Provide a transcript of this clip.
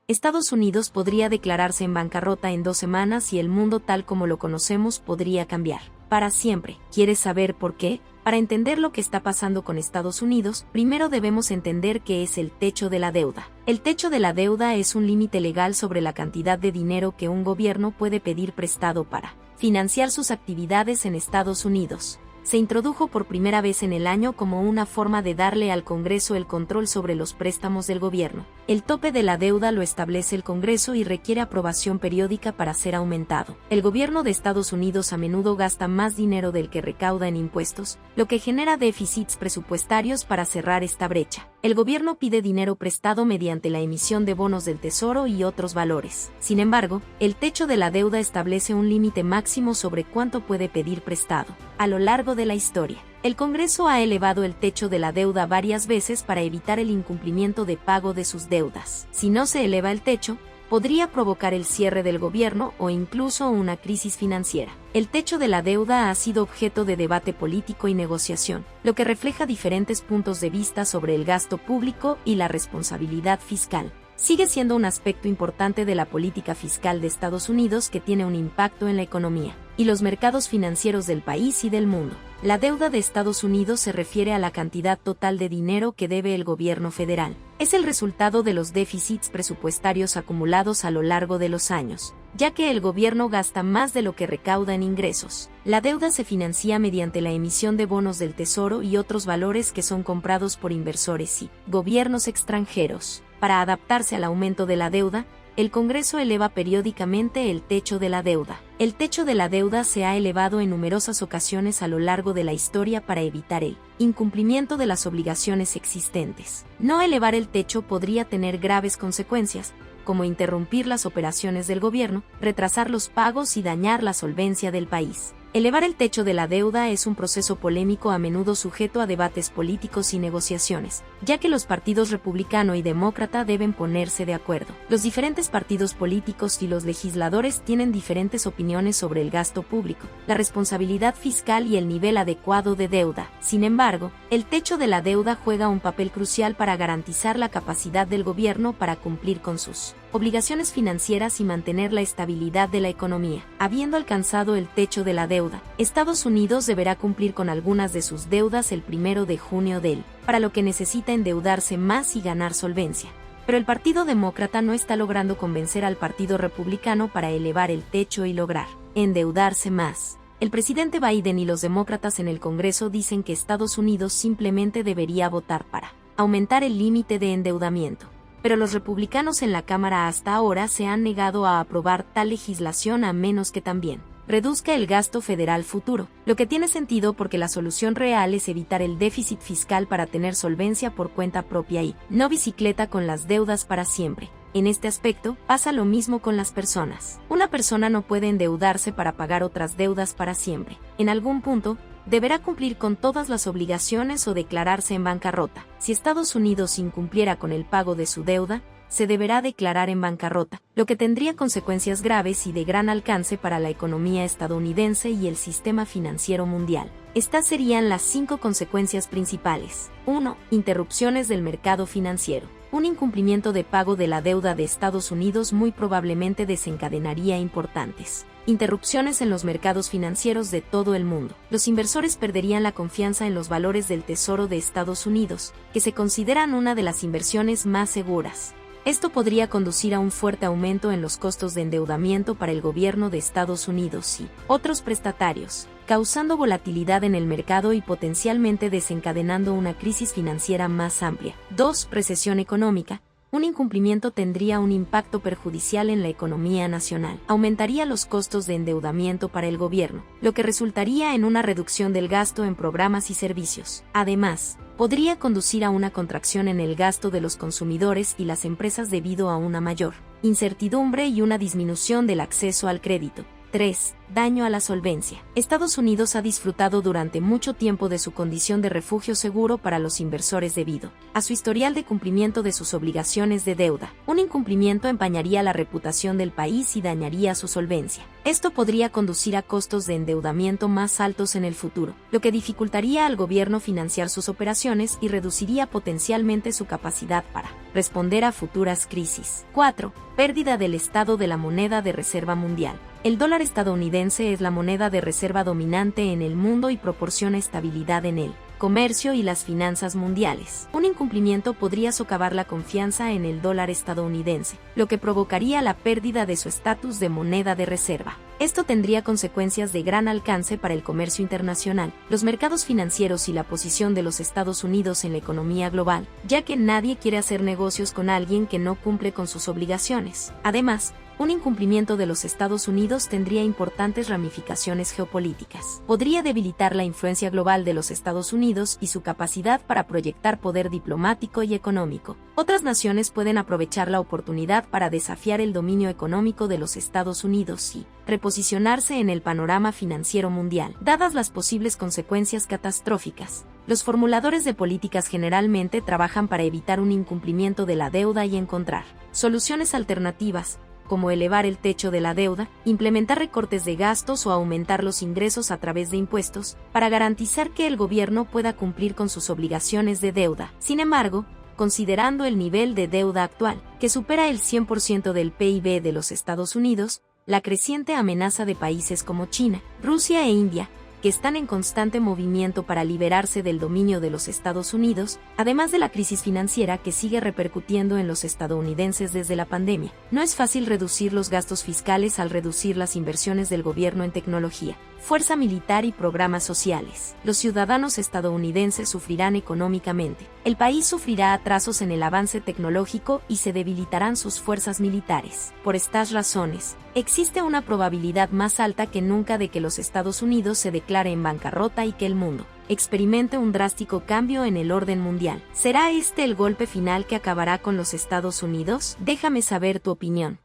Estados Unidos podría declararse en bancarrota en 2 semanas y el mundo tal como lo conocemos podría cambiar para siempre. ¿Quieres saber por qué? Para entender lo que está pasando con Estados Unidos, primero debemos entender qué es el techo de la deuda. El techo de la deuda es un límite legal sobre la cantidad de dinero que un gobierno puede pedir prestado para financiar sus actividades en Estados Unidos. Se introdujo por primera vez en el año como una forma de darle al Congreso el control sobre los préstamos del gobierno. El tope de la deuda lo establece el Congreso y requiere aprobación periódica para ser aumentado. El gobierno de Estados Unidos a menudo gasta más dinero del que recauda en impuestos, lo que genera déficits presupuestarios para cerrar esta brecha. El gobierno pide dinero prestado mediante la emisión de bonos del Tesoro y otros valores. Sin embargo, el techo de la deuda establece un límite máximo sobre cuánto puede pedir prestado. A lo largo de la historia, el Congreso ha elevado el techo de la deuda varias veces para evitar el incumplimiento de pago de sus deudas. Si no se eleva el techo, podría provocar el cierre del gobierno o incluso una crisis financiera. El techo de la deuda ha sido objeto de debate político y negociación, lo que refleja diferentes puntos de vista sobre el gasto público y la responsabilidad fiscal. Sigue siendo un aspecto importante de la política fiscal de Estados Unidos que tiene un impacto en la economía y los mercados financieros del país y del mundo. La deuda de Estados Unidos se refiere a la cantidad total de dinero que debe el gobierno federal. Es el resultado de los déficits presupuestarios acumulados a lo largo de los años, ya que el gobierno gasta más de lo que recauda en ingresos. La deuda se financia mediante la emisión de bonos del Tesoro y otros valores que son comprados por inversores y gobiernos extranjeros. Para adaptarse al aumento de la deuda, el Congreso eleva periódicamente el techo de la deuda. El techo de la deuda se ha elevado en numerosas ocasiones a lo largo de la historia para evitar el incumplimiento de las obligaciones existentes. No elevar el techo podría tener graves consecuencias, como interrumpir las operaciones del gobierno, retrasar los pagos y dañar la solvencia del país. Elevar el techo de la deuda es un proceso polémico a menudo sujeto a debates políticos y negociaciones, ya que los partidos republicano y demócrata deben ponerse de acuerdo. Los diferentes partidos políticos y los legisladores tienen diferentes opiniones sobre el gasto público, la responsabilidad fiscal y el nivel adecuado de deuda. Sin embargo, el techo de la deuda juega un papel crucial para garantizar la capacidad del gobierno para cumplir con sus obligaciones financieras y mantener la estabilidad de la economía. Habiendo alcanzado el techo de la deuda, Estados Unidos deberá cumplir con algunas de sus deudas el 1 de junio para lo que necesita endeudarse más y ganar solvencia. Pero el Partido Demócrata no está logrando convencer al Partido Republicano para elevar el techo y lograr endeudarse más. El presidente Biden y los demócratas en el Congreso dicen que Estados Unidos simplemente debería votar para aumentar el límite de endeudamiento. Pero los republicanos en la Cámara hasta ahora se han negado a aprobar tal legislación a menos que también reduzca el gasto federal futuro, lo que tiene sentido porque la solución real es evitar el déficit fiscal para tener solvencia por cuenta propia y no bicicleta con las deudas para siempre. En este aspecto, pasa lo mismo con las personas. Una persona no puede endeudarse para pagar otras deudas para siempre. En algún punto, deberá cumplir con todas las obligaciones o declararse en bancarrota. Si Estados Unidos incumpliera con el pago de su deuda, se deberá declarar en bancarrota, lo que tendría consecuencias graves y de gran alcance para la economía estadounidense y el sistema financiero mundial. Estas serían las 5 consecuencias principales. 1. Interrupciones del mercado financiero. Un incumplimiento de pago de la deuda de Estados Unidos muy probablemente desencadenaría importantes interrupciones en los mercados financieros de todo el mundo. Los inversores perderían la confianza en los valores del Tesoro de Estados Unidos, que se consideran una de las inversiones más seguras. Esto podría conducir a un fuerte aumento en los costos de endeudamiento para el gobierno de Estados Unidos y otros prestatarios, causando volatilidad en el mercado y potencialmente desencadenando una crisis financiera más amplia. 2. Recesión económica. Un incumplimiento tendría un impacto perjudicial en la economía nacional. Aumentaría los costos de endeudamiento para el gobierno, lo que resultaría en una reducción del gasto en programas y servicios. Además, podría conducir a una contracción en el gasto de los consumidores y las empresas debido a una mayor incertidumbre y una disminución del acceso al crédito. 3. Daño a la solvencia. Estados Unidos ha disfrutado durante mucho tiempo de su condición de refugio seguro para los inversores debido a su historial de cumplimiento de sus obligaciones de deuda. Un incumplimiento empañaría la reputación del país y dañaría su solvencia. Esto podría conducir a costos de endeudamiento más altos en el futuro, lo que dificultaría al gobierno financiar sus operaciones y reduciría potencialmente su capacidad para responder a futuras crisis. 4. Pérdida del estado de la moneda de reserva mundial. El dólar estadounidense es la moneda de reserva dominante en el mundo y proporciona estabilidad en el comercio y las finanzas mundiales. Un incumplimiento podría socavar la confianza en el dólar estadounidense, lo que provocaría la pérdida de su estatus de moneda de reserva. Esto tendría consecuencias de gran alcance para el comercio internacional, los mercados financieros y la posición de los Estados Unidos en la economía global, ya que nadie quiere hacer negocios con alguien que no cumple con sus obligaciones. Además, un incumplimiento de los Estados Unidos tendría importantes ramificaciones geopolíticas. Podría debilitar la influencia global de los Estados Unidos y su capacidad para proyectar poder diplomático y económico. Otras naciones pueden aprovechar la oportunidad para desafiar el dominio económico de los Estados Unidos y reposicionarse en el panorama financiero mundial. Dadas las posibles consecuencias catastróficas, los formuladores de políticas generalmente trabajan para evitar un incumplimiento de la deuda y encontrar soluciones alternativas, como elevar el techo de la deuda, implementar recortes de gastos o aumentar los ingresos a través de impuestos, para garantizar que el gobierno pueda cumplir con sus obligaciones de deuda. Sin embargo, considerando el nivel de deuda actual, que supera el 100% del PIB de los Estados Unidos, la creciente amenaza de países como China, Rusia e India, que están en constante movimiento para liberarse del dominio de los Estados Unidos, además de la crisis financiera que sigue repercutiendo en los estadounidenses desde la pandemia. No es fácil reducir los gastos fiscales al reducir las inversiones del gobierno en tecnología, fuerza militar y programas sociales. Los ciudadanos estadounidenses sufrirán económicamente. El país sufrirá atrasos en el avance tecnológico y se debilitarán sus fuerzas militares. Por estas razones, existe una probabilidad más alta que nunca de que los Estados Unidos se declare en bancarrota y que el mundo experimente un drástico cambio en el orden mundial. ¿Será este el golpe final que acabará con los Estados Unidos? Déjame saber tu opinión.